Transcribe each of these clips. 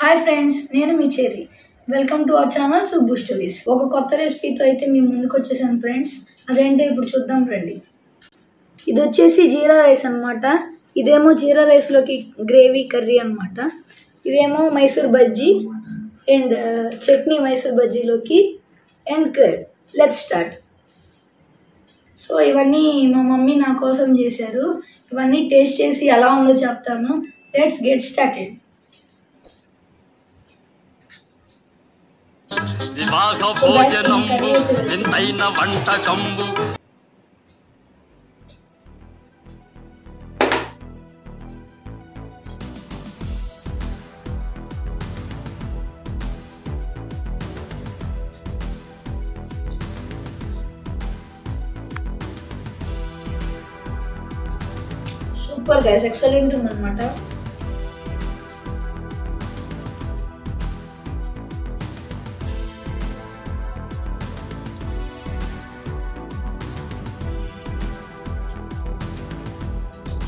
Hi friends, నేను మీ Cherry. Welcome to our channel Subbu stories. ఒక కొత్త రెసిపీతో అయితే మీ ముందుకు వచ్చేసాను ఫ్రెండ్స్. అదేంటో ఇప్పుడు చూద్దాం రండి. ఇది వచ్చేసి జీరా రైస్ అనమాట. ఇదేమో జీరా రైస్లోకి గ్రేవీ కర్రీ అనమాట. ఇదేమో మైసూర్ బజ్జీ అండ్ చట్నీ మైసూర్ బజ్జీలోకి and curd. Let's start. So ఇవన్నీ మా మమ్మీ నా కోసం చేశారు. ఇవన్నీ టేస్ట్ చేసి ఎలా ఉందో చెప్తాను. Let's get started. వివాహ భోజనంబు వింతైన వంటకంబు సూపర్ గైస్, ఎక్సలెంట్ ఉందన్నమాట.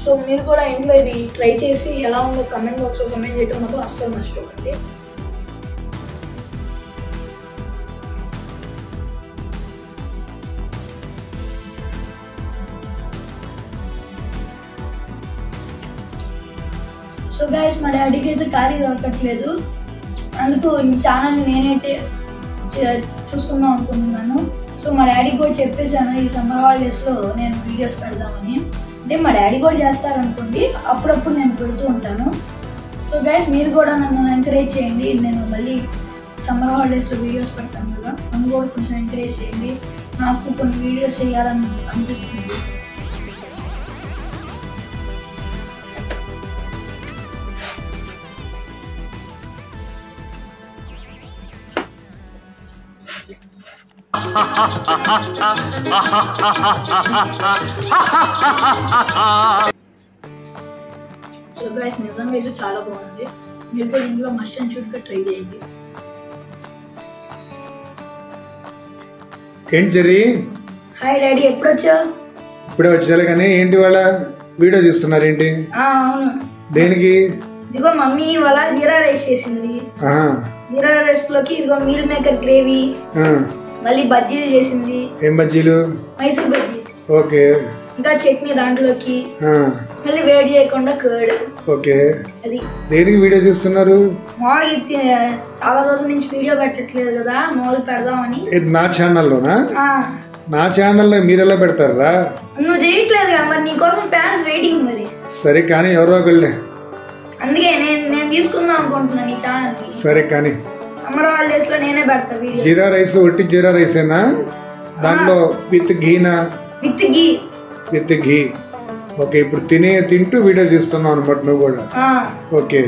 సో మీరు కూడా ఇంట్లో ఇది ట్రై చేసి ఎలా ఉందో కమెంట్ బాక్స్లో కమెంట్ చేయడం మాత్రం అస్సలు మర్చిపోకండి. సో గైస్, మా డాడీకి అయితే ఖాళీ దొరకట్లేదు. అందుకు ఈ ఛానల్ని నేనైతే చూసుకుందాం అనుకుంటున్నాను. సో మా డాడీకి కూడా చెప్పేశాను ఈ సమ్మర్ హాలిడేస్లో నేను వీడియోస్ పెడదామని. అంటే మా డాడీ కూడా చేస్తారనుకోండి, అప్పుడప్పుడు నేను పెడుతూ ఉంటాను. సో గైస్, మీరు కూడా నన్ను ఎంకరేజ్ చేయండి. నేను మళ్ళీ సమ్మర్ హాలిడేస్లో వీడియోస్ పెడతాను కదా, నన్ను కూడా కొంచెం ఎంకరేజ్ చేయండి. నాకు కొన్ని వీడియోస్ చేయాలని అనిపిస్తుంది. సో గైస్, నిజంగా అయితే చాలా బాగుంది. మీరు కూడా ఇంట్లో మస్ట్ అండ్ షుడ్గా ట్రై చేయండి. ఏంటి చెర్రీ? హాయ్ డాడీ, ఎప్పుడు వచ్చావు? ఇప్పుడే వచ్చారు కానీ ఏంటి వాళ్ళ వీడియో తీస్తున్నారు ఏంటి? అవును. దేనికి? ఇదిగో మమ్మీ ఇవాళ జీరా రైస్ చేసింది. జీరా రైస్ లోకి ఇదిగో మీల్ మేకర్ గ్రేవీ, మళ్ళీ బజ్జీలు చేసింది. ఏం బజ్జీలు? మైసూర్ బజ్జీ. ఓకే. ఇంకా చట్నీ దాంట్లోకి, మళ్ళీ వేడి చేయకుండా కర్డ్. ఓకే. అది దేనికి వీడియో తీస్తున్నారు? మామూలుగా చాలా రోజుల నుంచి వీడియో పెట్టట్లేదు కదా, మామూలు పెడదామని. నా ఛానల్లోనా? నా ఛానల్లో మీరు ఎలా పెడతారా? నువ్వు చేయట్లేదు కదా, మరి నీకోసం ఫ్యాన్స్ వెయిటింగ్. మరి సరే కానీ ఎవరో ఒకళ్ళే, అందుకే నేను తీసుకుందాం అనుకుంటున్నాను ఈ ఛానల్. సరే కానీ సమ్మర్ హాలిడేస్ లో నేనే పెడతా వీడియో. జీరా రైస్ ఒట్టి జీరా రైసేనా? దాంట్లో విత్ ఘీనా? With ghee. With ghee. Okay. ఇప్పుడు తింటూ వీడియో తీస్తున్నావు అనమాట నువ్వు కూడా? ఓకే.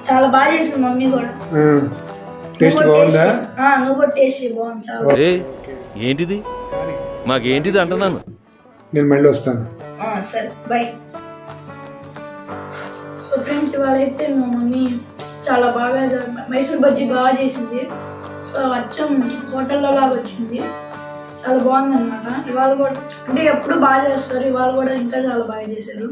చాలా బాగా చేసింది మమ్మీ కూడా. టేస్ట్ బాగుందా? నువ్వు కూడా టేస్ట్ బాగుంది చాలా. ఏంటిది మాకేంటిది అంటున్నాను. నేను మళ్ళీ వస్తాను. సరే బాయ్. సో ఫ్రెండ్స్, ఇవాళ అయితే మా మమ్మీ చాలా బాగా మైసూర్ బజ్జీ బాగా చేసింది. సో అచ్చం హోటల్లో లాగా వచ్చింది, చాలా బాగుంది అనమాట. ఇవాళ కూడా అంటే ఎప్పుడు బాగా చేస్తారు, ఇవాళ కూడా ఇంకా చాలా బాగా చేశారు.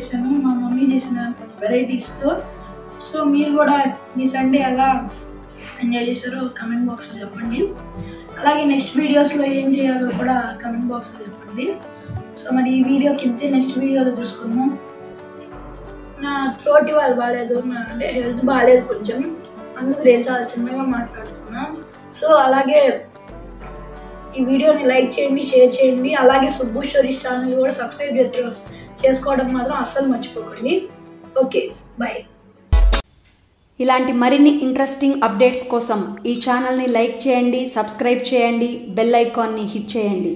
చేశాను మా మమ్మీ చేసిన వెరైటీస్తో. సో మీరు కూడా మీ సండే ఎలా ఎంజాయ్ చేశారో కమెంట్ బాక్స్లో చెప్పండి. అలాగే నెక్స్ట్ వీడియోస్లో ఏం చేయాలో కూడా కమెంట్ బాక్స్లో చెప్పండి. సో మరి ఈ వీడియోకి ఇంతే, నెక్స్ట్ వీడియోలో చూసుకుందాం. నా థ్రోట్ ఇవాళ బాగాలేదు, అంటే హెల్త్ బాగాలేదు కొంచెం, అందుకు నేను చాలా చిన్నగా మాట్లాడుతున్నా. సో అలాగే ఈ వీడియోని లైక్ చేయండి, షేర్ చేయండి. అలాగే సుబ్బు స్టోరీస్ ఛానల్ కూడా సబ్స్క్రైబ్ చేసుకోవడం మాత్రం అస్సలు మర్చిపోకండి. Okay, bye. ఇలాంటి మరిన్ని ఇంట్రెస్టింగ్ అప్డేట్స్ కోసం ఈ ఛానల్ని లైక్ చేయండి, సబ్స్క్రైబ్ చేయండి, బెల్ ఐకాన్ని హిట్ చేయండి.